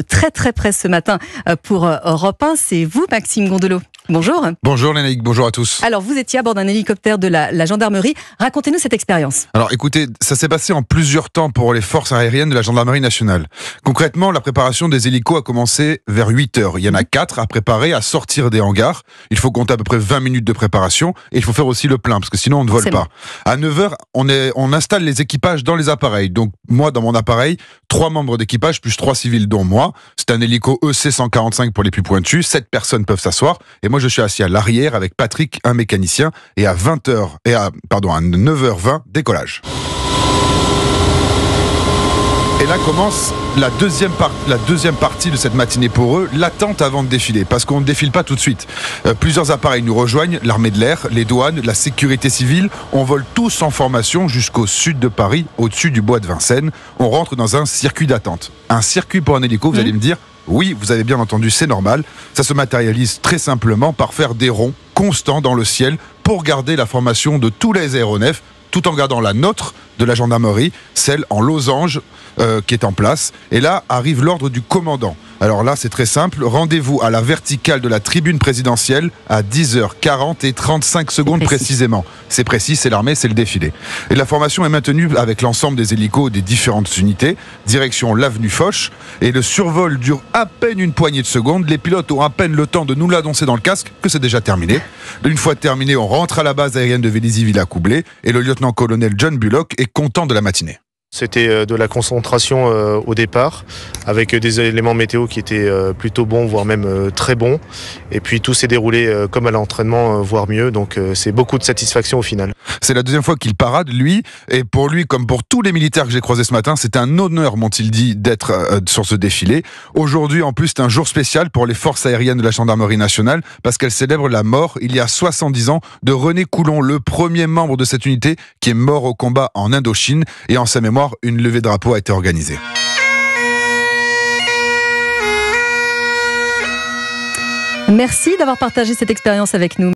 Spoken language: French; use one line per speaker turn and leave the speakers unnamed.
Très très près ce matin pour Europe 1, c'est vous Maxime Gondelot. Bonjour.
Bonjour Lénaïque, bonjour à tous.
Alors vous étiez à bord d'un hélicoptère de la gendarmerie, racontez-nous cette expérience.
Alors écoutez, ça s'est passé en plusieurs temps pour les forces aériennes de la gendarmerie nationale. Concrètement, la préparation des hélicos a commencé vers 8h. Il y en a 4 à préparer, à sortir des hangars. Il faut compter à peu près 20 minutes de préparation et il faut faire aussi le plein parce que sinon on ne vole pas. À 9h, on installe les équipages dans les appareils. Donc moi dans mon appareil, 3 membres d'équipage plus 3 civils dont moi. C'est un hélico EC-145 pour les plus pointus, 7 personnes peuvent s'asseoir et moi je suis assis à l'arrière avec Patrick, un mécanicien, et à 9h20, décollage. Et là commence la deuxième partie de cette matinée pour eux, l'attente avant de défiler, parce qu'on ne défile pas tout de suite. Plusieurs appareils nous rejoignent, l'armée de l'air, les douanes, la sécurité civile. On vole tous en formation jusqu'au sud de Paris, au-dessus du bois de Vincennes. On rentre dans un circuit d'attente. Un circuit pour un hélico, vous allez me dire, oui, vous avez bien entendu, c'est normal. Ça se matérialise très simplement par faire des ronds constants dans le ciel pour garder la formation de tous les aéronefs, tout en gardant la nôtre de la gendarmerie, celle en losange qui est en place. Et là arrive l'ordre du commandant. Alors là, c'est très simple. Rendez-vous à la verticale de la tribune présidentielle à 10h40 et 35 secondes précisément. C'est précis, c'est l'armée, c'est le défilé. Et la formation est maintenue avec l'ensemble des hélicos des différentes unités. Direction l'avenue Foch. Et le survol dure à peine une poignée de secondes. Les pilotes ont à peine le temps de nous l'annoncer dans le casque que c'est déjà terminé. Une fois terminé, on rentre à la base aérienne de Vélizy-Villacoublay. Et le lieutenant-colonel John Bullock est content de la matinée.
C'était de la concentration au départ, avec des éléments météo qui étaient plutôt bons, voire même très bons. Et puis tout s'est déroulé comme à l'entraînement, voire mieux. Donc c'est beaucoup de satisfaction au final.
C'est la deuxième fois qu'il parade, lui. Et pour lui, comme pour tous les militaires que j'ai croisés ce matin, c'est un honneur, m'ont-ils dit, d'être sur ce défilé. Aujourd'hui, en plus, c'est un jour spécial pour les forces aériennes de la gendarmerie nationale, parce qu'elles célèbrent la mort, il y a 70 ans, de René Coulon, le premier membre de cette unité qui est mort au combat en Indochine. Et en sa mémoire, une levée de drapeau a été organisée.
Merci d'avoir partagé cette expérience avec nous.